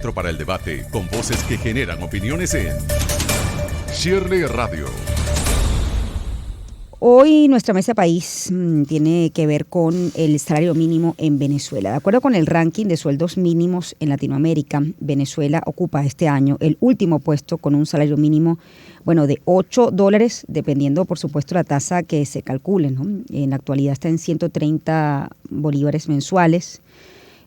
Para el debate, con voces que generan opiniones en Shirley Radio. Hoy nuestra mesa país tiene que ver con el salario mínimo en Venezuela. De acuerdo con el ranking de sueldos mínimos en Latinoamérica, Venezuela ocupa este año el último puesto con un salario mínimo, de $8, dependiendo, por supuesto, la tasa que se calcule, ¿no? En la actualidad está en 130 bolívares mensuales.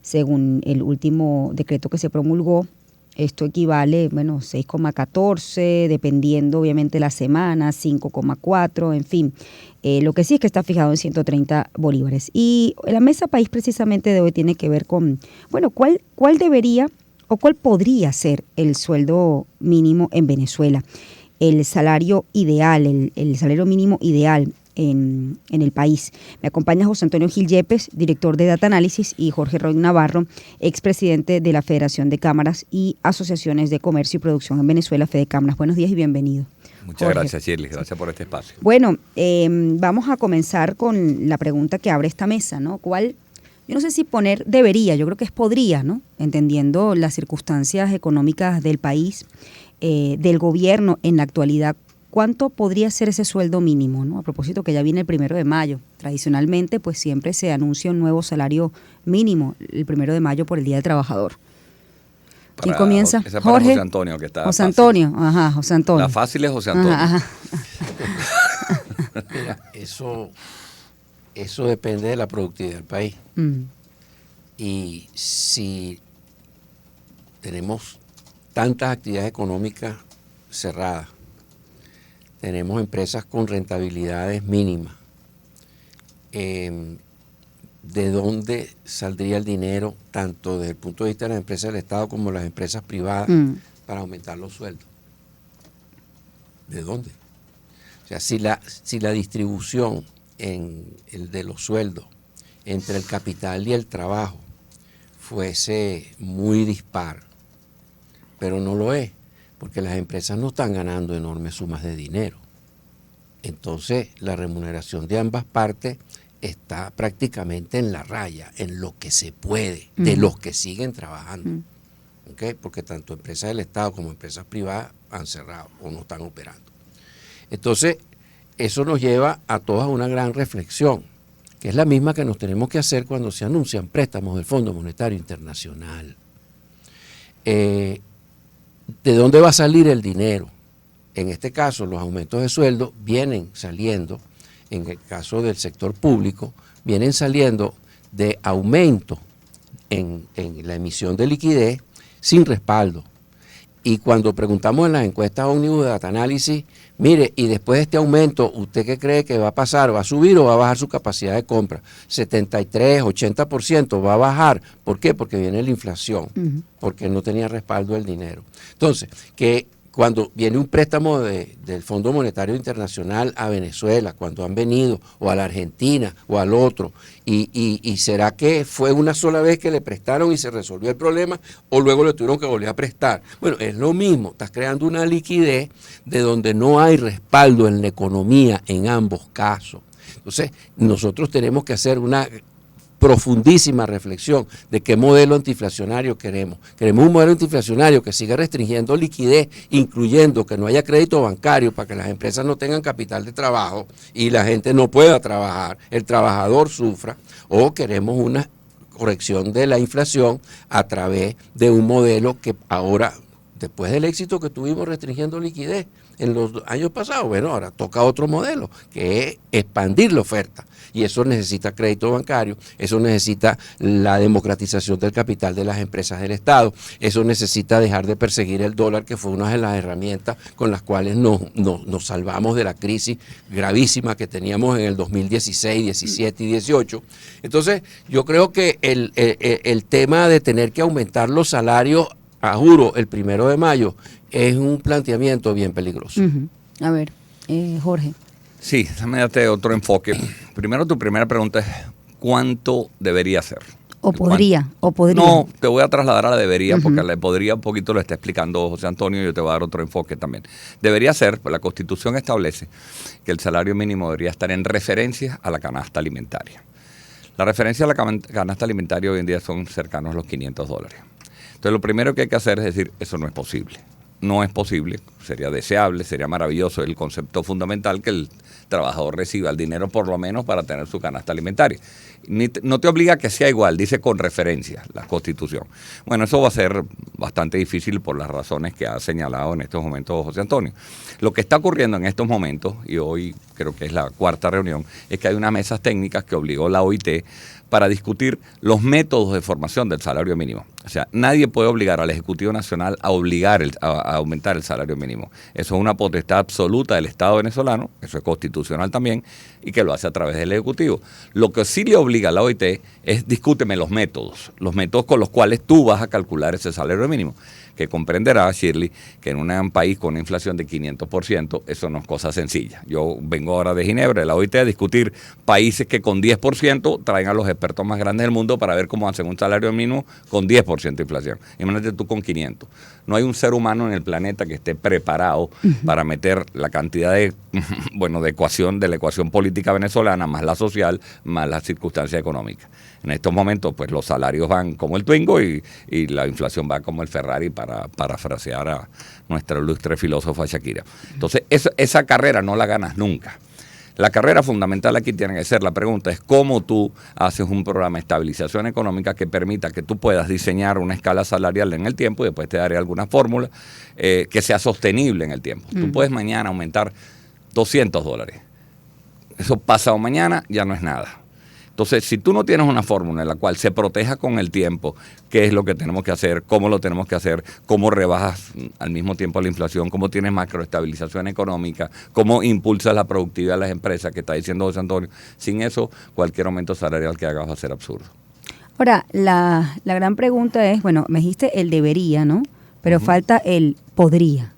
Según el último decreto que se promulgó, esto equivale, 6,14, dependiendo obviamente la semana, 5,4, en fin. Lo que sí es que está fijado en 130 bolívares. Y la mesa país precisamente de hoy tiene que ver con, ¿cuál debería o cuál podría ser el sueldo mínimo en Venezuela? El salario ideal, el salario mínimo ideal en el país. Me acompaña José Antonio Gil Yepes, director de Data Análisis, y Jorge Roy Navarro, expresidente de la Federación de Cámaras y Asociaciones de Comercio y Producción en Venezuela, Fedecámaras. Buenos días y bienvenido. Muchas gracias, Shirley. Gracias por este espacio. Bueno, vamos a comenzar con la pregunta que abre esta mesa, ¿no? Yo no sé si poner debería, yo creo que es podría, ¿no? Entendiendo las circunstancias económicas del país, del gobierno en la actualidad. ¿Cuánto podría ser ese sueldo mínimo, ¿no? A propósito que ya viene el 1 de mayo. Tradicionalmente, pues siempre se anuncia un nuevo salario mínimo el 1 de mayo por el Día del Trabajador. ¿Quién comienza? Esa es para Jorge. José Antonio, que está José fácil. Antonio, José Antonio. La fácil es José Antonio. Mira, eso depende de la productividad del país. Y si tenemos tantas actividades económicas cerradas, tenemos empresas con rentabilidades mínimas, ¿de dónde saldría el dinero, tanto desde el punto de vista de las empresas del Estado como de las empresas privadas, para aumentar los sueldos? ¿De dónde? O sea, si la distribución de los sueldos entre el capital y el trabajo fuese muy dispar, pero no lo es, porque las empresas no están ganando enormes sumas de dinero. Entonces, la remuneración de ambas partes está prácticamente en la raya, en lo que se puede, de los que siguen trabajando. ¿Okay? Porque tanto empresas del Estado como empresas privadas han cerrado o no están operando. Entonces, eso nos lleva a toda una gran reflexión, que es la misma que nos tenemos que hacer cuando se anuncian préstamos del Fondo Monetario Internacional. ¿De dónde va a salir el dinero? En este caso, los aumentos de sueldo vienen saliendo, en el caso del sector público, vienen saliendo de aumento en la emisión de liquidez sin respaldo. Y cuando preguntamos en las encuestas ómnibus de Data Análisis, mire, y después de este aumento, ¿usted qué cree que va a pasar? ¿Va a subir o va a bajar su capacidad de compra? 73, 80% va a bajar. ¿Por qué? Porque viene la inflación, porque no tenía respaldo el dinero. Entonces, que cuando viene un préstamo del Fondo Monetario Internacional a Venezuela, cuando han venido, o a la Argentina, o al otro, y ¿será que fue una sola vez que le prestaron y se resolvió el problema, o luego le tuvieron que volver a prestar? Bueno, es lo mismo, estás creando una liquidez de donde no hay respaldo en la economía en ambos casos. Entonces, nosotros tenemos que hacer una profundísima reflexión de qué modelo antiinflacionario queremos. Queremos un modelo antiinflacionario que siga restringiendo liquidez, incluyendo que no haya crédito bancario para que las empresas no tengan capital de trabajo y la gente no pueda trabajar, el trabajador sufra, o queremos una corrección de la inflación a través de un modelo que ahora, después del éxito que tuvimos restringiendo liquidez en los años pasados, bueno, ahora toca otro modelo, que es expandir la oferta. Y eso necesita crédito bancario, eso necesita la democratización del capital de las empresas del Estado, eso necesita dejar de perseguir el dólar, que fue una de las herramientas con las cuales nos salvamos de la crisis gravísima que teníamos en el 2016, 17 y 18. Entonces, yo creo que el tema de tener que aumentar los salarios, a juro, el 1 de mayo, es un planteamiento bien peligroso. A ver, Jorge. Sí, déjame darte otro enfoque. Primero, tu primera pregunta es, ¿cuánto debería ser? ¿O podría? No, te voy a trasladar a la debería, porque la podría un poquito lo está explicando José Antonio y yo te voy a dar otro enfoque también. Debería ser, pues la Constitución establece que el salario mínimo debería estar en referencia a la canasta alimentaria. La referencia a la canasta alimentaria hoy en día son cercanos a los $500. Entonces, lo primero que hay que hacer es decir, eso no es posible. No es posible, sería deseable, sería maravilloso, el concepto fundamental que el trabajador reciba el dinero por lo menos para tener su canasta alimentaria. No te obliga a que sea igual, dice con referencia la Constitución. Bueno, eso va a ser bastante difícil por las razones que ha señalado en estos momentos José Antonio. Lo que está ocurriendo en estos momentos, y hoy creo que es la cuarta reunión, es que hay unas mesas técnicas que obligó la OIT para discutir los métodos de formación del salario mínimo. O sea, nadie puede obligar al Ejecutivo Nacional a a aumentar el salario mínimo. Eso es una potestad absoluta del Estado venezolano, eso es constitucional también, y que lo hace a través del Ejecutivo. Lo que sí le obliga a la OIT es discúteme los métodos con los cuales tú vas a calcular ese salario mínimo, que comprenderá, Shirley, que en un país con una inflación de 500%, eso no es cosa sencilla. Yo vengo ahora de Ginebra, de la OIT, a discutir países que con 10% traen a los expertos más grandes del mundo para ver cómo hacen un salario mínimo con 10% de inflación. Imagínate tú con 500. No hay un ser humano en el planeta que esté preparado para meter la cantidad de, de ecuación, de la ecuación política venezolana, más la social, más las circunstancias económicas. En estos momentos, pues los salarios van como el Twingo y la inflación va como el Ferrari, para parafrasear a nuestra ilustre filósofa Shakira. Entonces, esa carrera no la ganas nunca. La carrera fundamental aquí tiene que ser, la pregunta es cómo tú haces un programa de estabilización económica que permita que tú puedas diseñar una escala salarial en el tiempo, y después te daré algunas fórmulas, que sea sostenible en el tiempo. Tú puedes mañana aumentar $200. Eso pasado mañana ya no es nada. Entonces, si tú no tienes una fórmula en la cual se proteja con el tiempo, qué es lo que tenemos que hacer, cómo lo tenemos que hacer, cómo rebajas al mismo tiempo la inflación, cómo tienes macroestabilización económica, cómo impulsas la productividad de las empresas, que está diciendo José Antonio, sin eso, cualquier aumento salarial que hagas va a ser absurdo. Ahora, la gran pregunta es, bueno, me dijiste el debería, ¿no? Pero falta el podría.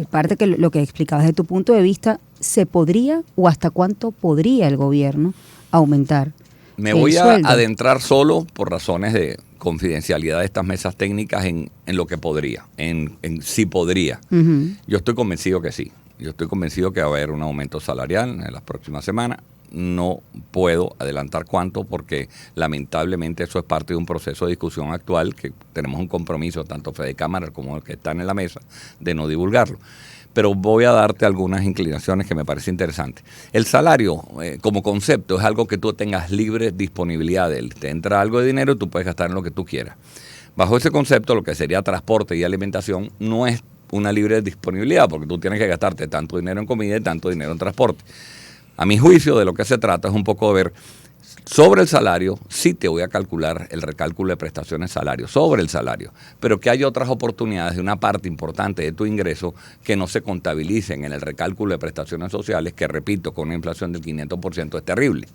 Parte que lo que explicabas de tu punto de vista, ¿se podría o hasta cuánto podría el gobierno aumentar? Me voy a adentrar solo por razones de confidencialidad de estas mesas técnicas en lo que podría, en sí podría. Yo estoy convencido que sí. Yo estoy convencido que va a haber un aumento salarial en las próximas semanas. No puedo adelantar cuánto porque lamentablemente eso es parte de un proceso de discusión actual que tenemos un compromiso, tanto Fede Cámara como los que están en la mesa, de no divulgarlo. Pero voy a darte algunas inclinaciones que me parece interesantes. El salario, como concepto, es algo que tú tengas libre disponibilidad de él. Te entra algo de dinero y tú puedes gastar en lo que tú quieras. Bajo ese concepto, lo que sería transporte y alimentación no es una libre disponibilidad, porque tú tienes que gastarte tanto dinero en comida y tanto dinero en transporte. A mi juicio, de lo que se trata es un poco de ver sobre el salario, sí te voy a calcular el recálculo de prestaciones salario, sobre el salario, pero que hay otras oportunidades de una parte importante de tu ingreso que no se contabilicen en el recálculo de prestaciones sociales, que repito, con una inflación del 500% es terrible.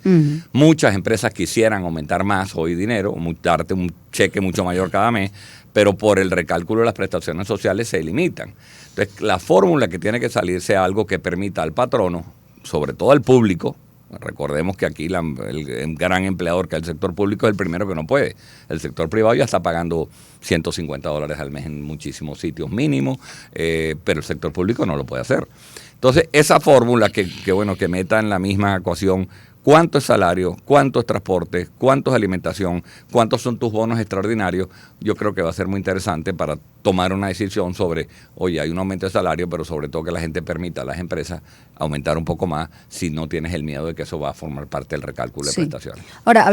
Muchas empresas quisieran aumentar más hoy dinero, darte un cheque mucho mayor cada mes, pero por el recálculo de las prestaciones sociales se limitan. Entonces, la fórmula que tiene que salir sea algo que permita al patrono, sobre todo al público. Recordemos que aquí el gran empleador, que es el sector público, es el primero que no puede. El sector privado ya está pagando $150 al mes en muchísimos sitios mínimo, pero el sector público no lo puede hacer. Entonces, esa fórmula que meta en la misma ecuación cuánto es salario, cuánto es transporte, cuánto es alimentación, cuántos son tus bonos extraordinarios, yo creo que va a ser muy interesante para tomar una decisión sobre, oye, hay un aumento de salario, pero sobre todo que la gente permita a las empresas aumentar un poco más si no tienes el miedo de que eso va a formar parte del recálculo de prestaciones. Ahora,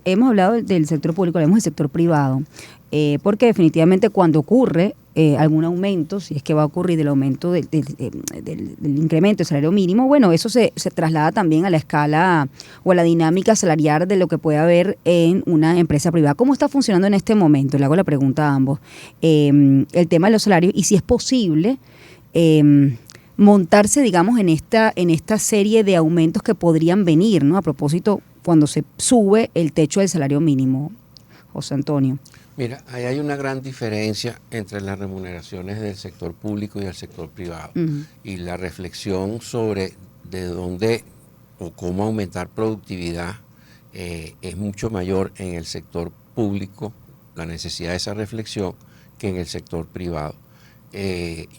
hemos hablado del sector público, hablemos del sector privado, porque definitivamente cuando ocurre algún aumento, si es que va a ocurrir el aumento del incremento del salario mínimo, bueno, eso se traslada también a la escala o a la dinámica salarial de lo que puede haber en una empresa privada. ¿Cómo está funcionando en este momento? Le hago la pregunta a ambos. El tema de los salarios y si es posible montarse, digamos, en esta serie de aumentos que podrían venir, ¿no? A propósito, cuando se sube el techo del salario mínimo, José Antonio. Mira, ahí hay una gran diferencia entre las remuneraciones del sector público y del sector privado. Y la reflexión sobre de dónde o cómo aumentar productividad es mucho mayor en el sector público, la necesidad de esa reflexión, que en el sector privado.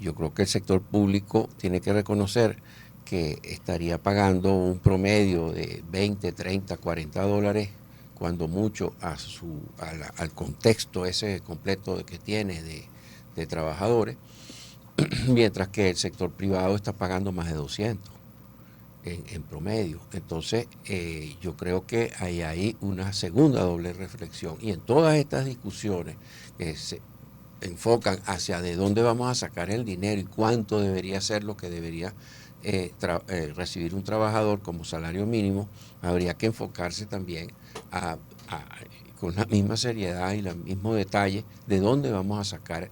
Yo creo que el sector público tiene que reconocer que estaría pagando un promedio de $20, $30, $40 cuando mucho al contexto ese completo que tiene de trabajadores, mientras que el sector privado está pagando más de 200 en promedio. Entonces, yo creo que hay una segunda doble reflexión. Y en todas estas discusiones que se enfocan hacia de dónde vamos a sacar el dinero y cuánto debería ser lo que debería recibir un trabajador como salario mínimo, habría que enfocarse también con la misma seriedad y el mismo detalle de dónde vamos a sacar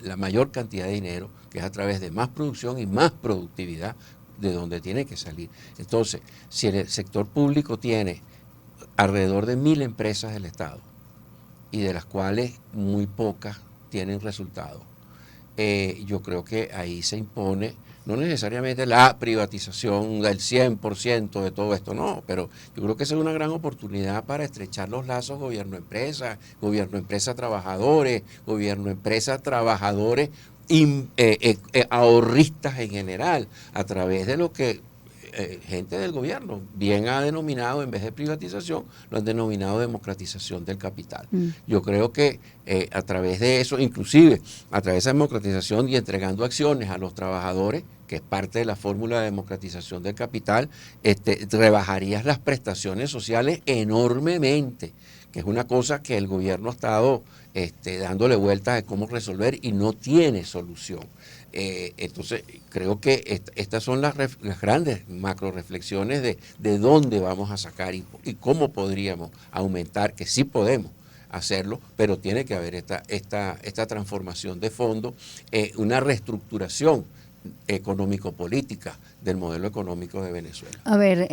la mayor cantidad de dinero, que es a través de más producción y más productividad, de donde tiene que salir. Entonces, si el sector público tiene alrededor de 1.000 empresas del Estado, y de las cuales muy pocas tienen resultados, yo creo que ahí se impone no necesariamente la privatización del 100% de todo esto, no, pero yo creo que esa es una gran oportunidad para estrechar los lazos gobierno-empresa, gobierno-empresa-trabajadores, gobierno-empresa-trabajadores, ahorristas en general, a través de lo que gente del gobierno bien ha denominado, en vez de privatización, lo han denominado democratización del capital. Yo creo que a través de eso, inclusive a través de esa democratización y entregando acciones a los trabajadores, que es parte de la fórmula de democratización del capital, rebajarías las prestaciones sociales enormemente, que es una cosa que el gobierno ha estado dándole vueltas de cómo resolver y no tiene solución. Entonces, creo que estas son las grandes macro reflexiones de dónde vamos a sacar y cómo podríamos aumentar, que sí podemos hacerlo, pero tiene que haber esta transformación de fondo, una reestructuración económico-política del modelo económico de Venezuela. A ver,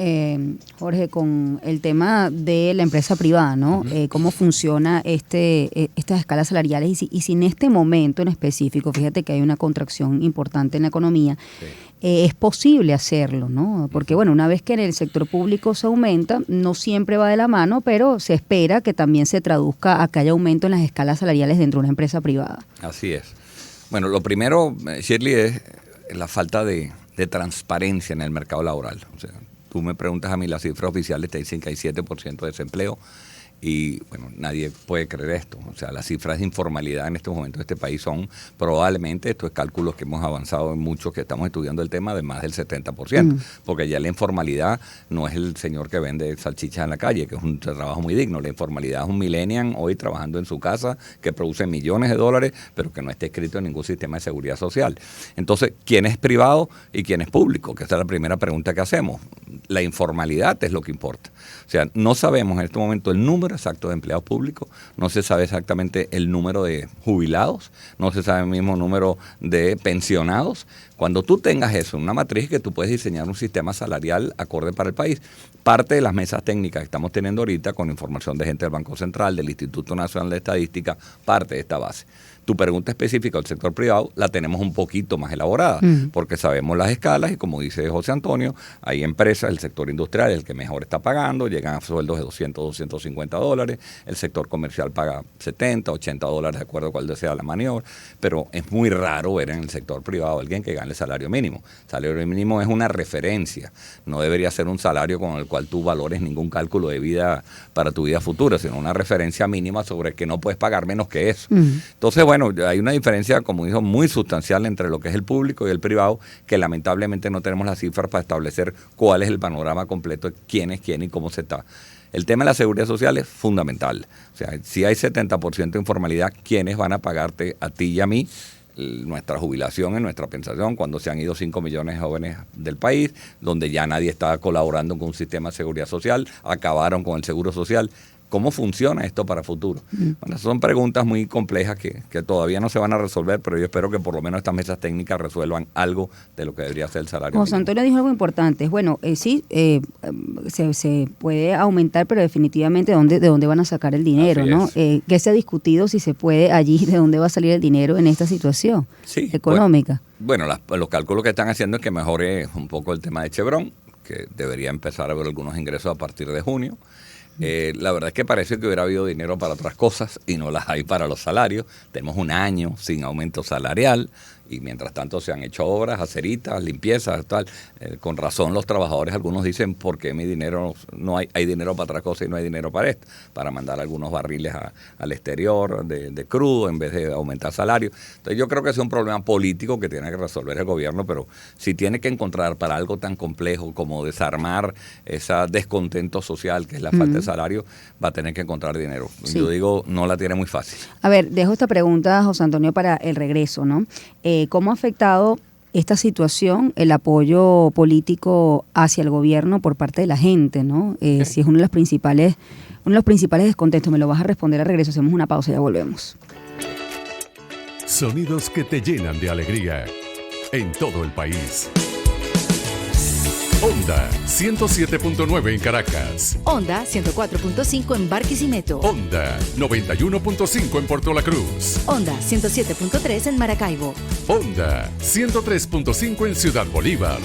Jorge, con el tema de la empresa privada, ¿no? ¿Cómo funciona estas escalas salariales? Y si en este momento en específico, fíjate que hay una contracción importante en la economía, sí, es posible hacerlo, ¿no? Porque, bueno, una vez que en el sector público se aumenta, no siempre va de la mano, pero se espera que también se traduzca a que haya aumento en las escalas salariales dentro de una empresa privada. Así es. Bueno, lo primero, Shirley, es la falta de transparencia en el mercado laboral. O sea, tú me preguntas a mí, las cifras oficiales te dicen que hay 7% de desempleo y, bueno, nadie puede creer esto. O sea, las cifras de informalidad en estos momentos de este país son probablemente, estos cálculos que hemos avanzado en muchos que estamos estudiando el tema, de más del 70%, porque ya la informalidad no es el señor que vende salchichas en la calle, que es un trabajo muy digno. La informalidad es un millennial hoy trabajando en su casa, que produce millones de dólares, pero que no está inscrito en ningún sistema de seguridad social. Entonces, ¿quién es privado y quién es público? Que esa es la primera pregunta que hacemos. La informalidad es lo que importa. O sea, no sabemos en este momento el número exacto de empleados públicos, no se sabe exactamente el número de jubilados, no se sabe el mismo número de pensionados. Cuando tú tengas eso, una matriz, que tú puedes diseñar un sistema salarial acorde para el país. Parte de las mesas técnicas que estamos teniendo ahorita, con información de gente del Banco Central, del Instituto Nacional de Estadística, parte de esta base. Tu pregunta específica del sector privado la tenemos un poquito más elaborada, porque sabemos las escalas y, como dice José Antonio, hay empresas, el sector industrial es el que mejor está pagando, llegan a sueldos de $200-250, el sector comercial paga $70-80 de acuerdo a cuál sea la maniobra, pero es muy raro ver en el sector privado alguien que gane el salario mínimo. El salario mínimo es una referencia, no debería ser un salario con el cual tú valores ningún cálculo de vida para tu vida futura, sino una referencia mínima sobre que no puedes pagar menos que eso. Entonces, bueno, hay una diferencia, como dijo, muy sustancial entre lo que es el público y el privado, que lamentablemente no tenemos las cifras para establecer cuál es el panorama completo de quién es quién y cómo se está. El tema de la seguridad social es fundamental. O sea, si hay 70% de informalidad, ¿quiénes van a pagarte a ti y a mí nuestra jubilación y nuestra pensión cuando se han ido 5 millones de jóvenes del país, donde ya nadie está colaborando con un sistema de seguridad social, acabaron con el seguro social? ¿Cómo funciona esto para futuro? Bueno, son preguntas muy complejas que todavía no se van a resolver, pero yo espero que por lo menos estas mesas técnicas resuelvan algo de lo que debería ser el salario José mínimo. Antonio dijo algo importante. Bueno, sí, se puede aumentar, pero definitivamente ¿de dónde van a sacar el dinero? ¿No? ¿Qué se ha discutido si se puede allí, de dónde va a salir el dinero en esta situación económica? Bueno, los cálculos que están haciendo es que mejore un poco el tema de Chevron, que debería empezar a haber algunos ingresos a partir de junio. La verdad es que parece que hubiera habido dinero para otras cosas y no las hay para los salarios. Tenemos un año sin aumento salarial Y mientras tanto se han hecho obras, aceritas, limpiezas, tal. Con razón los trabajadores, algunos dicen, ¿por qué mi dinero no hay dinero para otra cosa y no hay dinero para esto? Para mandar algunos barriles al exterior de crudo en vez de aumentar salario. Entonces yo creo que es un problema político que tiene que resolver el gobierno, pero si tiene que encontrar para algo tan complejo como desarmar ese descontento social que es la falta de salario, va a tener que encontrar dinero. Sí. Yo digo, no la tiene muy fácil. A ver, dejo esta pregunta, José Antonio, para el regreso, ¿no? ¿Cómo ha afectado esta situación el apoyo político hacia el gobierno por parte de la gente, ¿no? Si es uno de los principales descontentos. Me lo vas a responder al regreso. Hacemos una pausa y ya volvemos. Sonidos que te llenan de alegría en todo el país. Onda 107.9 en Caracas. Onda 104.5 en Barquisimeto. Onda 91.5 en Puerto La Cruz. Onda 107.3 en Maracaibo. Onda 103.5 en Ciudad Bolívar.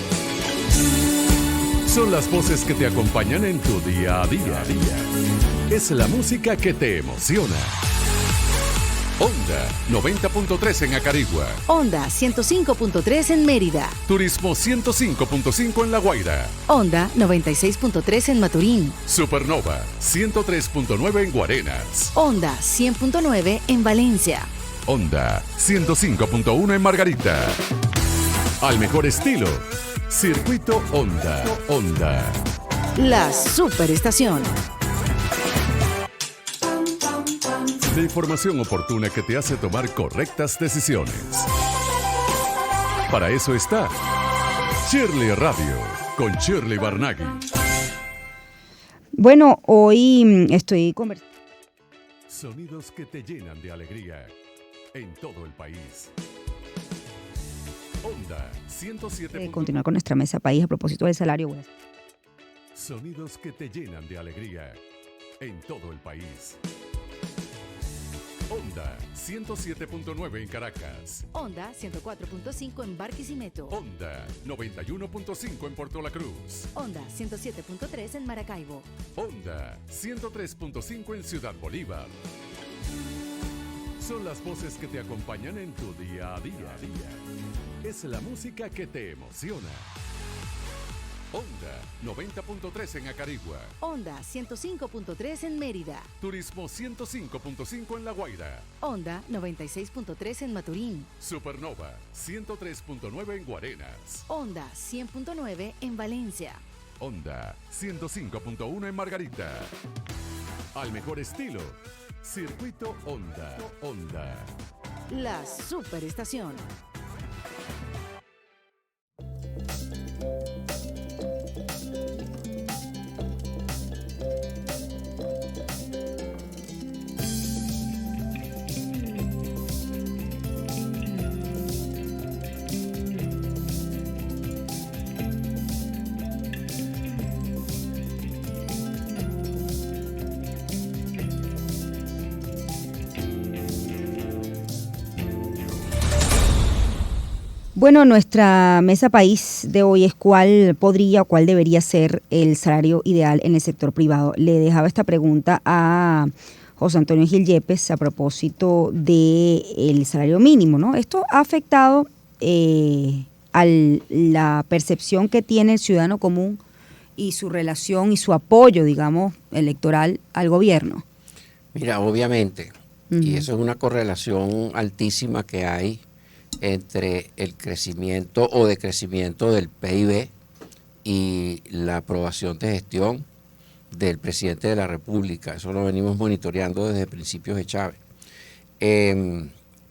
Son las voces que te acompañan en tu día a día. Es la música que te emociona. Onda 90.3 en Acarigua. Onda 105.3 en Mérida. Turismo 105.5 en La Guaira. Onda 96.3 en Maturín. Supernova 103.9 en Guarenas. Onda 100.9 en Valencia. Onda 105.1 en Margarita. Al mejor estilo. Circuito Onda. Onda. La superestación. La información oportuna que te hace tomar correctas decisiones. Para eso está Shirley Radio con Shirley Barnaghi. Bueno, hoy estoy conversando. Sonidos que te llenan de alegría en todo el país. Onda 107. Continuar con nuestra mesa país a propósito del salario. Sonidos que te llenan de alegría en todo el país. Onda 107.9 en Caracas. Onda 104.5 en Barquisimeto. Onda 91.5 en Puerto La Cruz. Onda 107.3 en Maracaibo. Onda 103.5 en Ciudad Bolívar. Son las voces que te acompañan en tu día a día. Es la música que te emociona. Onda 90.3 en Acarigua. Onda 105.3 en Mérida. Turismo 105.5 en La Guaira. Onda 96.3 en Maturín. Supernova 103.9 en Guarenas. Onda 100.9 en Valencia. Onda 105.1 en Margarita. Al mejor estilo. Circuito Onda. Onda. La superestación. Bueno, nuestra mesa país de hoy es cuál podría o cuál debería ser el salario ideal en el sector privado. Le dejaba esta pregunta a José Antonio Gil Yepes a propósito del salario mínimo, ¿no? Esto ha afectado a la percepción que tiene el ciudadano común y su relación y su apoyo, digamos, electoral al gobierno. Mira, obviamente, y eso es una correlación altísima que hay entre el crecimiento o decrecimiento del PIB y la aprobación de gestión del presidente de la República. Eso lo venimos monitoreando desde principios de Chávez.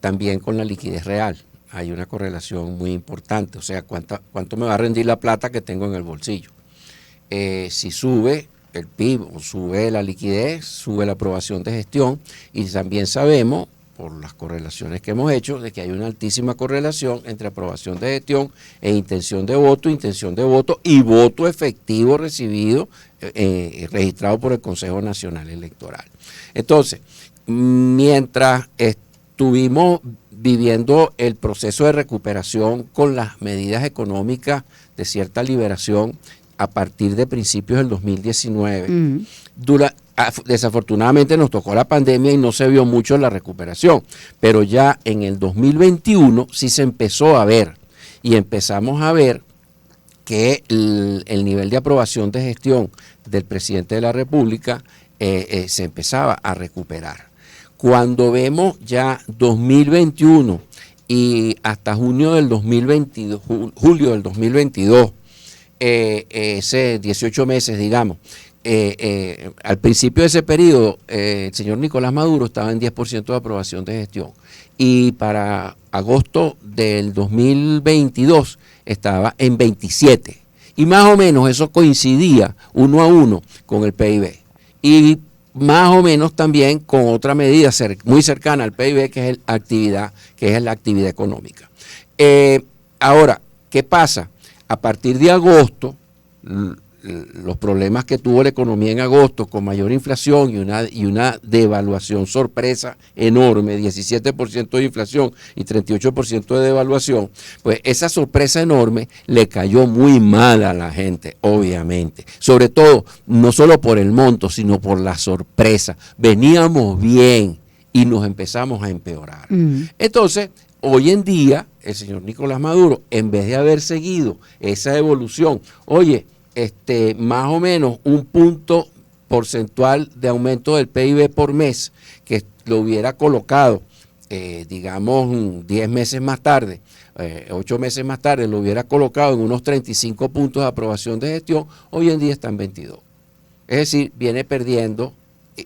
También con la liquidez real hay una correlación muy importante, o sea, cuánto me va a rendir la plata que tengo en el bolsillo. Si sube el PIB o sube la liquidez, sube la aprobación de gestión, y también sabemos por las correlaciones que hemos hecho, de que hay una altísima correlación entre aprobación de gestión e intención de voto y voto efectivo recibido, registrado por el Consejo Nacional Electoral. Entonces, mientras estuvimos viviendo el proceso de recuperación con las medidas económicas de cierta liberación a partir de principios del 2019, Desafortunadamente nos tocó la pandemia y no se vio mucho la recuperación, pero ya en el 2021 sí se empezó a ver y empezamos a ver que el nivel de aprobación de gestión del presidente de la República se empezaba a recuperar. Cuando vemos ya 2021 y hasta junio del 2022, julio del 2022, ese 18 meses, digamos, al principio de ese periodo, el señor Nicolás Maduro estaba en 10% de aprobación de gestión y para agosto del 2022 estaba en 27%. Y más o menos eso coincidía 1 a 1 con el PIB. Y más o menos también con otra medida muy cercana al PIB, que es la actividad económica. Ahora, ¿qué pasa? A partir de agosto, los problemas que tuvo la economía en agosto con mayor inflación y una devaluación sorpresa enorme, 17% de inflación y 38% de devaluación, pues esa sorpresa enorme le cayó muy mal a la gente, obviamente. Sobre todo, no solo por el monto, sino por la sorpresa. Veníamos bien y nos empezamos a empeorar. Entonces, hoy en día, el señor Nicolás Maduro, en vez de haber seguido esa evolución, más o menos un punto porcentual de aumento del PIB por mes, que lo hubiera colocado, digamos, 10 meses más tarde, 8 meses más tarde, lo hubiera colocado en unos 35 puntos de aprobación de gestión, hoy en día está en 22. Es decir, viene perdiendo,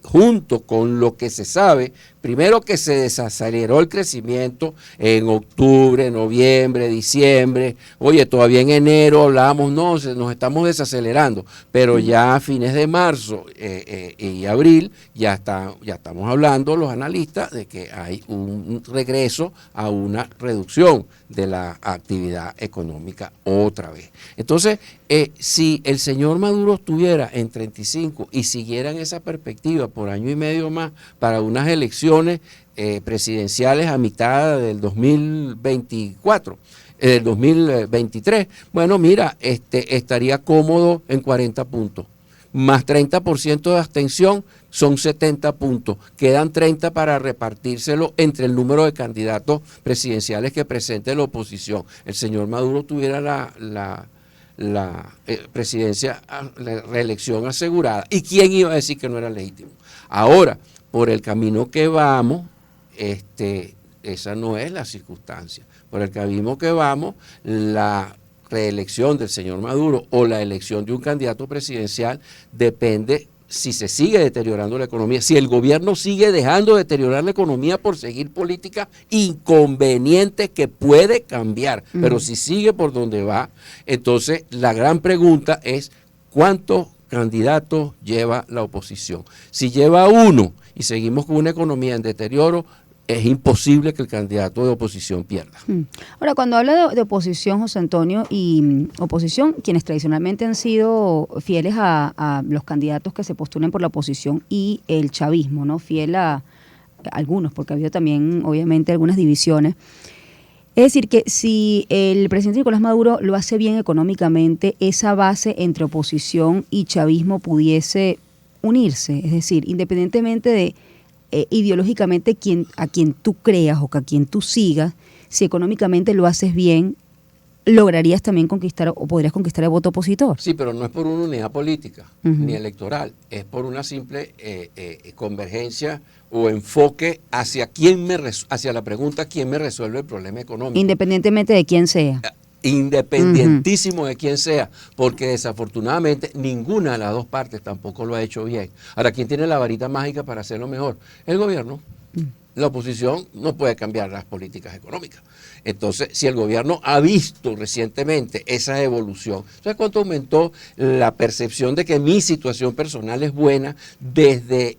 junto con lo que se sabe, primero que se desaceleró el crecimiento en octubre, noviembre, diciembre. Oye, todavía en enero hablábamos, no, nos estamos desacelerando, pero ya a fines de marzo y abril ya estamos hablando los analistas de que hay un regreso a una reducción de la actividad económica otra vez. Entonces, si el señor Maduro estuviera en 35 y siguiera en esa perspectiva por año y medio más para unas elecciones presidenciales a mitad del 2024, del 2023, bueno, mira, estaría cómodo en 40 puntos, más 30% de abstención son 70 puntos, quedan 30 para repartírselo entre el número de candidatos presidenciales que presente la oposición. El señor Maduro tuviera la presidencia, la reelección asegurada. ¿Y quién iba a decir que no era legítimo? Ahora, por el camino que vamos, esa no es la circunstancia. Por el camino que vamos, la reelección del señor Maduro o la elección de un candidato presidencial depende si se sigue deteriorando la economía, si el gobierno sigue dejando de deteriorar la economía por seguir políticas inconvenientes que puede cambiar, pero si sigue por donde va, entonces la gran pregunta es ¿cuántos candidatos lleva la oposición? Si lleva uno y seguimos con una economía en deterioro, es imposible que el candidato de oposición pierda. Ahora, cuando habla de oposición, José Antonio, y oposición, quienes tradicionalmente han sido fieles a los candidatos que se postulen por la oposición y el chavismo, ¿no? Fiel a algunos, porque ha habido también, obviamente, algunas divisiones. Es decir, que si el presidente Nicolás Maduro lo hace bien económicamente, esa base entre oposición y chavismo pudiese unirse, es decir, independientemente de ideológicamente a quien tú creas o a quien tú sigas, si económicamente lo haces bien, lograrías también conquistar o podrías conquistar el voto opositor. Sí, pero no es por una unidad política ni electoral, es por una simple convergencia o enfoque hacia hacia la pregunta ¿quién me resuelve el problema económico? Independientemente de quién sea. Independientísimo de quién sea, porque desafortunadamente ninguna de las dos partes tampoco lo ha hecho bien. Ahora, ¿quién tiene la varita mágica para hacerlo mejor? El gobierno. La oposición no puede cambiar las políticas económicas. Entonces, si el gobierno ha visto recientemente esa evolución, ¿sabes cuánto aumentó la percepción de que mi situación personal es buena desde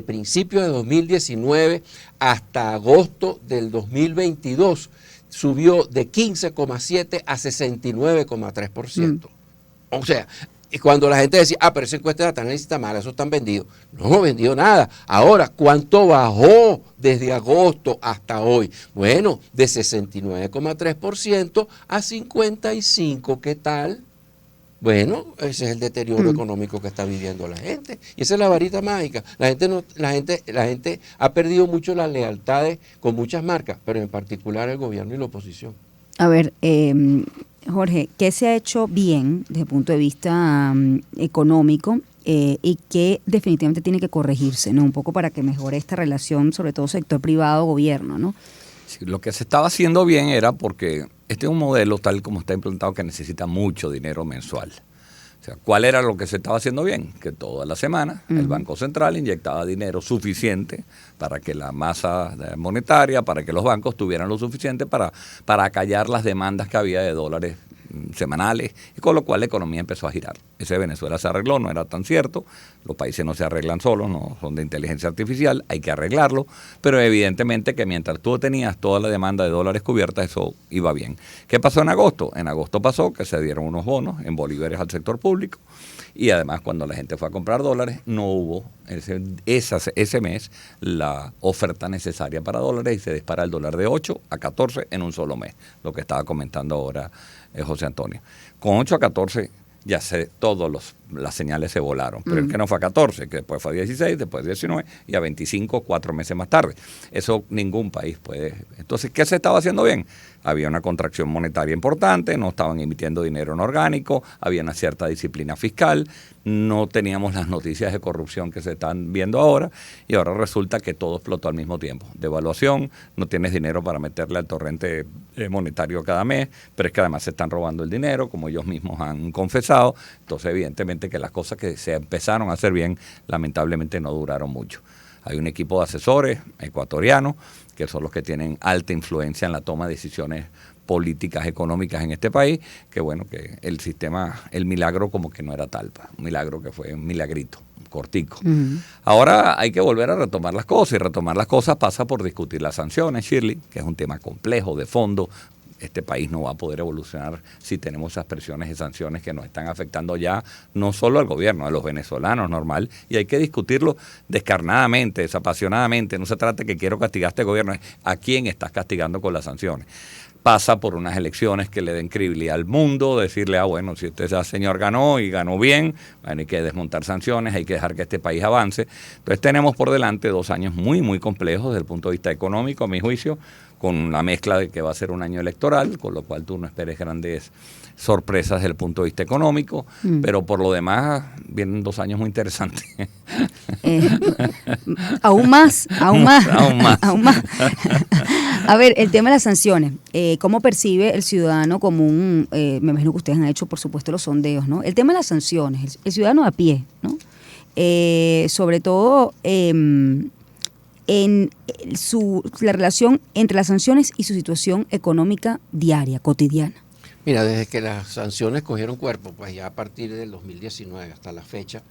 principios de 2019 hasta agosto del 2022? Subió de 15,7 a 69,3%. O sea, cuando la gente decía, pero esa encuesta de la análisis está mala, eso están vendidos. No vendido nada. Ahora, ¿cuánto bajó desde agosto hasta hoy? Bueno, de 69,3% a 55%. ¿Qué tal? Bueno, ese es el deterioro económico que está viviendo la gente. Y esa es la varita mágica. La gente ha perdido mucho las lealtades con muchas marcas, pero en particular el gobierno y la oposición. A ver, Jorge, ¿qué se ha hecho bien desde el punto de vista económico y qué definitivamente tiene que corregirse, ¿no? Un poco para que mejore esta relación, sobre todo sector privado-gobierno, ¿no? Sí, lo que se estaba haciendo bien era porque este es un modelo tal como está implantado que necesita mucho dinero mensual. O sea, ¿cuál era lo que se estaba haciendo bien? Que toda la semana el Banco Central inyectaba dinero suficiente para que la masa monetaria, para que los bancos tuvieran lo suficiente para acallar las demandas que había de dólares semanales, y con lo cual la economía empezó a girar. Ese de Venezuela se arregló, no era tan cierto, los países no se arreglan solos, no son de inteligencia artificial, hay que arreglarlo, pero evidentemente que mientras tú tenías toda la demanda de dólares cubierta, eso iba bien. ¿Qué pasó en agosto? En agosto pasó que se dieron unos bonos en bolívares al sector público, y además cuando la gente fue a comprar dólares, no hubo ese mes la oferta necesaria para dólares y se dispara el dólar de 8 a 14 en un solo mes, lo que estaba comentando ahora José Antonio. Con 8 a 14 ya todas las señales se volaron, pero es que no fue a 14, que después fue a 16, después 19 y a 25 4 meses más tarde. Eso ningún país puede. Entonces, ¿qué se estaba haciendo bien? Había una contracción monetaria importante, no estaban emitiendo dinero en orgánico, había una cierta disciplina fiscal, no teníamos las noticias de corrupción que se están viendo ahora, y ahora resulta que todo explotó al mismo tiempo. Devaluación, no tienes dinero para meterle al torrente monetario cada mes, pero es que además se están robando el dinero, como ellos mismos han confesado. Entonces, evidentemente que las cosas que se empezaron a hacer bien, lamentablemente no duraron mucho. Hay un equipo de asesores ecuatorianos que son los que tienen alta influencia en la toma de decisiones políticas, económicas en este país, que bueno, que el sistema, el milagro como que no era tal, un milagro que fue un milagrito, cortico. Ahora hay que volver a retomar las cosas, y retomar las cosas pasa por discutir las sanciones, Shirley, que es un tema complejo, de fondo. Este país no va a poder evolucionar si tenemos esas presiones y sanciones que nos están afectando ya no solo al gobierno, a los venezolanos normal, y hay que discutirlo descarnadamente, desapasionadamente. No se trata de que quiero castigar a este gobierno, es a quién estás castigando con las sanciones. Pasa por unas elecciones que le den credibilidad al mundo, decirle, bueno, si usted ese señor ganó y ganó bien, bueno, hay que desmontar sanciones, hay que dejar que este país avance. Entonces tenemos por delante 2 años muy, muy complejos desde el punto de vista económico, a mi juicio, con la mezcla de que va a ser un año electoral, con lo cual tú no esperes grandes sorpresas desde el punto de vista económico, pero por lo demás vienen 2 años muy interesantes. Aún más. A ver, el tema de las sanciones, ¿cómo percibe el ciudadano común? Me imagino que ustedes han hecho, por supuesto, los sondeos, ¿no? El tema de las sanciones, el ciudadano a pie, ¿no? Sobre todo en la relación entre las sanciones y su situación económica diaria, cotidiana. Mira, desde que las sanciones cogieron cuerpo, pues ya a partir del 2019 hasta la fecha,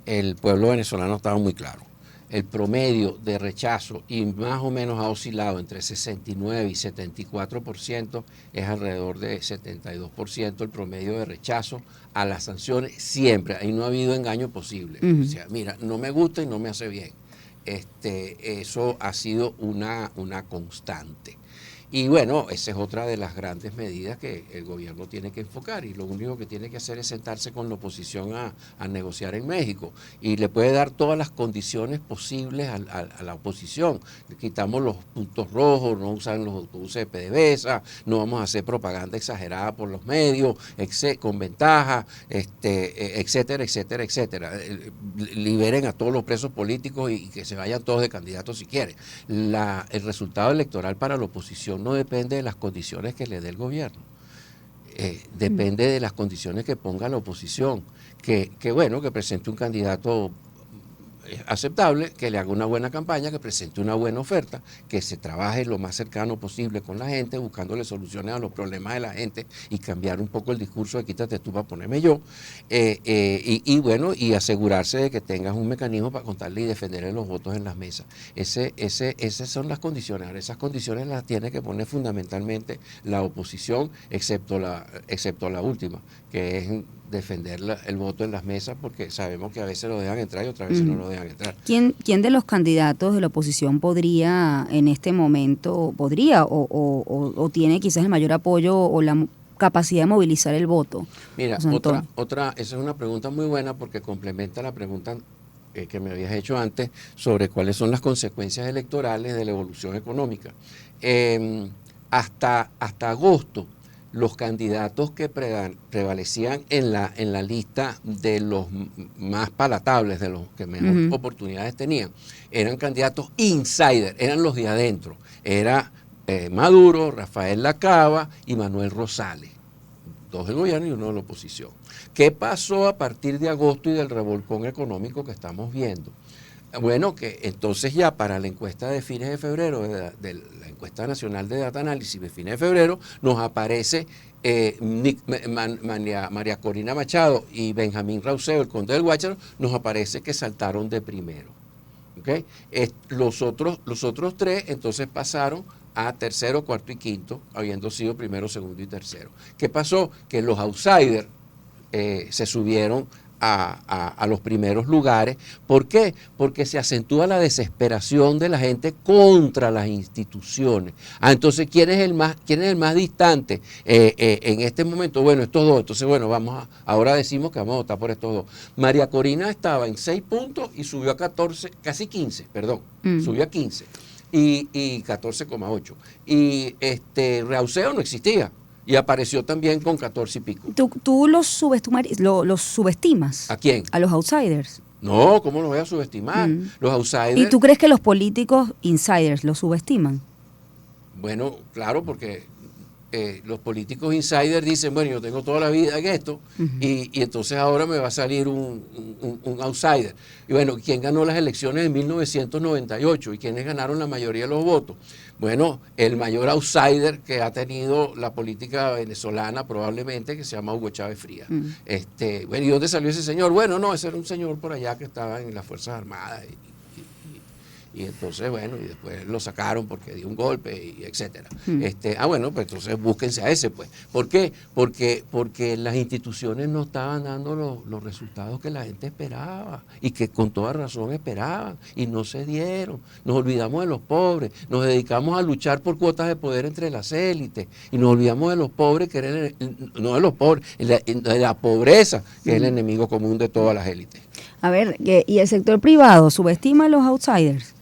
el pueblo venezolano estaba muy claro. El promedio de rechazo, y más o menos ha oscilado entre 69 y 74%, es alrededor de 72% el promedio de rechazo a las sanciones siempre. Ahí no ha habido engaño posible. O sea, mira, no me gusta y no me hace bien. Eso ha sido una constante. Y bueno, esa es otra de las grandes medidas que el gobierno tiene que enfocar, y lo único que tiene que hacer es sentarse con la oposición a negociar en México, y le puede dar todas las condiciones posibles a la oposición. Le quitamos los puntos rojos, no usan los autobuses de PDVSA, no vamos a hacer propaganda exagerada por los medios, con ventaja, etcétera, etcétera, etcétera. Liberen a todos los presos políticos y que se vayan todos de candidatos si quieren. El resultado electoral para la oposición no depende de las condiciones que le dé el gobierno, depende de las condiciones que ponga la oposición, que presente un candidato aceptable, que le haga una buena campaña, que presente una buena oferta, que se trabaje lo más cercano posible con la gente, buscándole soluciones a los problemas de la gente y cambiar un poco el discurso de quítate tú para ponerme yo, y asegurarse de que tengas un mecanismo para contarle y defenderle los votos en las mesas. Esas son las condiciones. Ahora, esas condiciones las tiene que poner fundamentalmente la oposición, excepto la última, que es defender el voto en las mesas, porque sabemos que a veces lo dejan entrar y otras veces no lo dejan entrar. ¿Quién de los candidatos de la oposición podría en este momento, o tiene quizás el mayor apoyo o la capacidad de movilizar el voto? Mira, José Antonio. esa es una pregunta muy buena porque complementa la pregunta que me habías hecho antes sobre cuáles son las consecuencias electorales de la evolución económica. Hasta agosto, los candidatos que prevalecían en la lista de los más palatables, de los que mejor oportunidades tenían, eran candidatos insider, eran los de adentro. Era Maduro, Rafael Lacava y Manuel Rosales, 2 del gobierno y 1 de la oposición. ¿Qué pasó a partir de agosto y del revolcón económico que estamos viendo? Bueno, que entonces ya para la encuesta de fines de febrero, de la encuesta nacional de data análisis de fines de febrero, nos aparece María Corina Machado y Benjamín Rauseo, el conde del Guácharo, nos aparece que saltaron de primero. ¿Okay? Los otros 3 entonces pasaron a tercero, cuarto y quinto, habiendo sido primero, segundo y tercero. ¿Qué pasó? Que los outsiders se subieron a los primeros lugares. ¿Por qué? Porque se acentúa la desesperación de la gente contra las instituciones. Entonces, ¿quién es el más distante en este momento? Bueno, estos 2. Entonces, bueno, ahora decimos que vamos a votar por estos 2. María Corina estaba en 6 puntos y subió a 14, casi 15, perdón, subió a 15 y 14,8. Y Rauseo no existía. Y apareció también con 14 y pico. ¿Tú los subestimas? ¿A quién? A los outsiders. No, ¿cómo los voy a subestimar? Los outsiders... ¿Y tú crees que los políticos insiders los subestiman? Bueno, claro, porque los políticos insiders dicen, bueno, yo tengo toda la vida en esto, y entonces ahora me va a salir un outsider. Y bueno, ¿quién ganó las elecciones en 1998? ¿Y quiénes ganaron la mayoría de los votos? Bueno, el mayor outsider que ha tenido la política venezolana probablemente, que se llama Hugo Chávez Frías. Bueno, ¿y dónde salió ese señor? Bueno, no, ese era un señor por allá que estaba en las Fuerzas Armadas y entonces, bueno, y después lo sacaron porque dio un golpe y etcétera. Bueno, pues entonces búsquense a ese, pues. ¿Por qué? Porque las instituciones no estaban dando los resultados que la gente esperaba y que con toda razón esperaban y no se dieron. Nos olvidamos de los pobres, nos dedicamos a luchar por cuotas de poder entre las élites y nos olvidamos de los pobres, que eran no de los pobres, de la pobreza, que es el enemigo común de todas las élites. A ver, ¿y el sector privado subestima a los outsiders?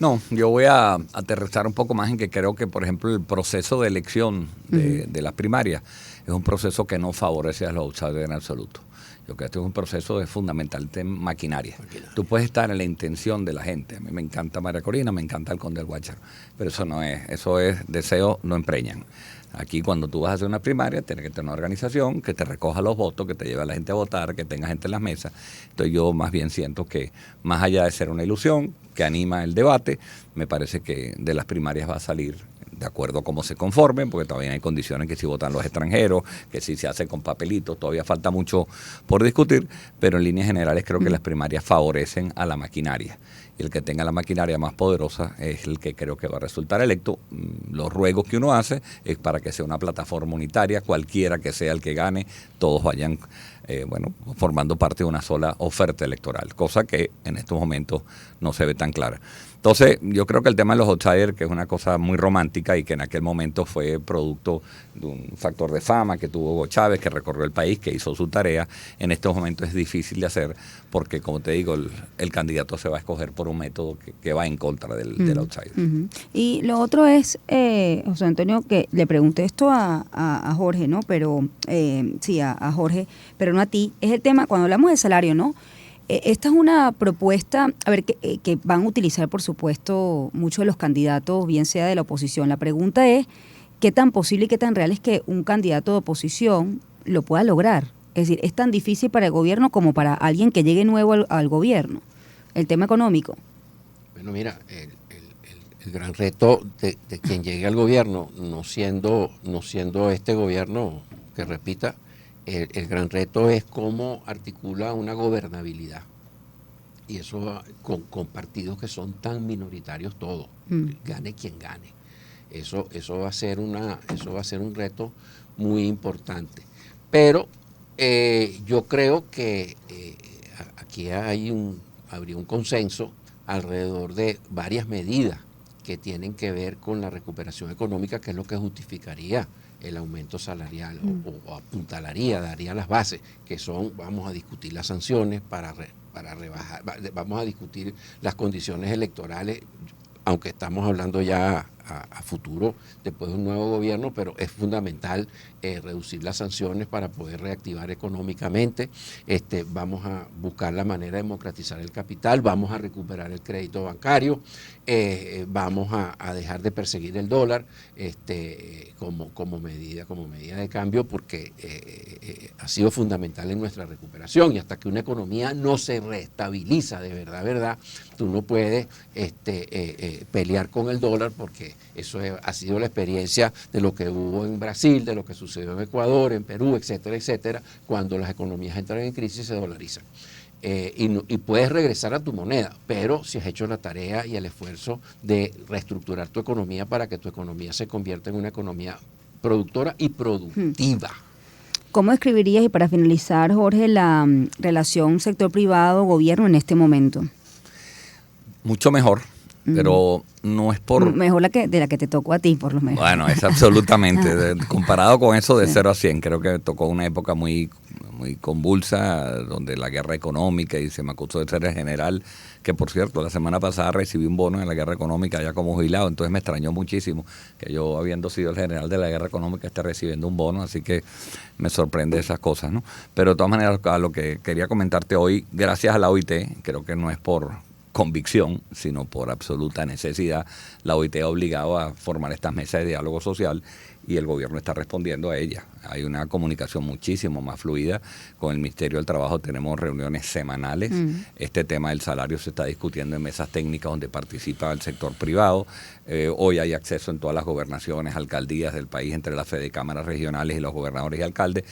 No, yo voy a aterrizar un poco más en que creo que, por ejemplo, el proceso de elección de las primarias es un proceso que no favorece a los outsiders en absoluto. Yo creo que este es un proceso de fundamentalmente maquinaria. Tú puedes estar en la intención de la gente. A mí me encanta María Corina, me encanta el conde del Guácharo, pero eso es deseo, no empreñan. Aquí cuando tú vas a hacer una primaria, tienes que tener una organización que te recoja los votos, que te lleve a la gente a votar, que tenga gente en las mesas. Entonces yo más bien siento que, más allá de ser una ilusión que anima el debate, me parece que de las primarias va a salir de acuerdo a cómo se conformen, porque todavía hay condiciones que si votan los extranjeros, que si se hace con papelitos, todavía falta mucho por discutir, pero en líneas generales creo que las primarias favorecen a la maquinaria. Y el que tenga la maquinaria más poderosa es el que creo que va a resultar electo. Los ruegos que uno hace es para que sea una plataforma unitaria, cualquiera que sea el que gane, todos vayan formando parte de una sola oferta electoral, cosa que en estos momentos no se ve tan clara. Entonces, yo creo que el tema de los outsiders, que es una cosa muy romántica y que en aquel momento fue producto de un factor de fama que tuvo Hugo Chávez, que recorrió el país, que hizo su tarea, en estos momentos es difícil de hacer porque, como te digo, el candidato se va a escoger por un método que va en contra del outsider. Y lo otro es, José Antonio, que le pregunté esto a Jorge, ¿no? Pero, sí, a Jorge, pero no a ti. Es el tema, cuando hablamos de salario, ¿no? Esta es una propuesta, a ver, que van a utilizar, por supuesto, muchos de los candidatos, bien sea de la oposición. La pregunta es, ¿qué tan posible y qué tan real es que un candidato de oposición lo pueda lograr? Es decir, ¿es tan difícil para el gobierno como para alguien que llegue nuevo al gobierno? El tema económico. Bueno, mira, el gran reto de quien llegue al gobierno, no siendo este gobierno que repita, el gran reto es cómo articula una gobernabilidad. Y eso con partidos que son tan minoritarios todos, gane quien gane. Eso va a ser un reto muy importante. Pero yo creo que aquí habría un consenso alrededor de varias medidas que tienen que ver con la recuperación económica, que es lo que justificaría el aumento salarial o apuntalaría, daría las bases, que son, vamos a discutir las sanciones para rebajar, vamos a discutir las condiciones electorales, aunque estamos hablando ya a futuro, después de un nuevo gobierno, pero es fundamental reducir las sanciones para poder reactivar económicamente. Vamos a buscar la manera de democratizar el capital, vamos a recuperar el crédito bancario, vamos a dejar de perseguir el dólar como medida de cambio, porque ha sido fundamental en nuestra recuperación, y hasta que una economía no se reestabiliza de verdad, tú no puedes pelear con el dólar, porque eso ha sido la experiencia de lo que hubo en Brasil, de lo que sucedió en Ecuador, en Perú, etcétera, cuando las economías entran en crisis se dolarizan. Y puedes regresar a tu moneda, pero si has hecho la tarea y el esfuerzo de reestructurar tu economía para que tu economía se convierta en una economía productora y productiva. ¿Cómo describirías, y para finalizar, Jorge, la relación sector privado-gobierno en este momento? Mucho mejor, pero no es por... Mejor de la que te tocó a ti, por lo menos. Bueno, es absolutamente. Comparado con eso de 0 a 100, creo que tocó una época muy convulsa, donde la guerra económica, y se me acusó de ser el general, que por cierto, la semana pasada recibí un bono en la guerra económica ya como jubilado, entonces me extrañó muchísimo que yo, habiendo sido el general de la guerra económica, esté recibiendo un bono, así que me sorprende esas cosas, ¿no? Pero de todas maneras, a lo que quería comentarte hoy, gracias a la OIT, creo que no es por convicción, sino por absoluta necesidad, la OIT ha obligado a formar estas mesas de diálogo social y el gobierno está respondiendo a ella. Hay una comunicación muchísimo más fluida con el Ministerio del Trabajo, tenemos reuniones semanales, este tema del salario se está discutiendo en mesas técnicas donde participa el sector privado, hoy hay acceso en todas las gobernaciones, alcaldías del país, entre las fedecámaras regionales y los gobernadores y alcaldes.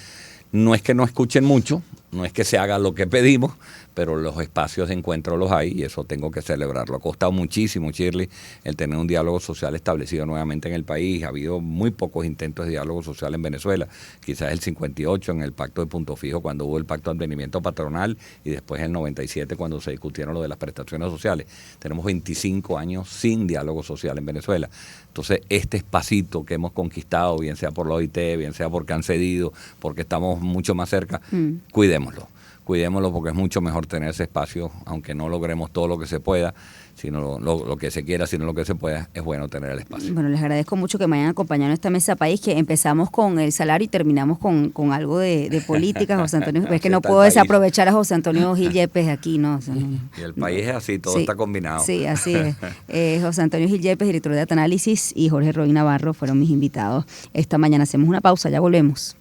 No es que no escuchen mucho, no es que se haga lo que pedimos, pero los espacios de encuentro los hay y eso tengo que celebrarlo. Ha costado muchísimo, Shirley, el tener un diálogo social establecido nuevamente en el país. Ha habido muy pocos intentos de diálogo social en Venezuela, quizás el 58 en el Pacto de Punto Fijo, cuando hubo el Pacto de Advenimiento Patronal, y después el 97 cuando se discutieron lo de las prestaciones sociales. Tenemos 25 años sin diálogo social en Venezuela. Entonces, este espacito que hemos conquistado, bien sea por la OIT, bien sea porque han cedido, porque estamos mucho más cerca, cuidémoslo porque es mucho mejor tener ese espacio, aunque no logremos todo lo que se pueda, sino lo que se quiera, sino lo que se pueda, es bueno tener el espacio. Bueno, les agradezco mucho que me hayan acompañado en esta mesa país, que empezamos con el salario y terminamos con algo de política, José Antonio. Es que no puedo desaprovechar a José Antonio Gil Yepes aquí, ¿no? O sea, y el país es así, todo está combinado. Sí, así es. José Antonio Gil Yepes, director de Data Análisis, y Jorge Roy Navarro fueron mis invitados esta mañana. Hacemos una pausa, ya volvemos.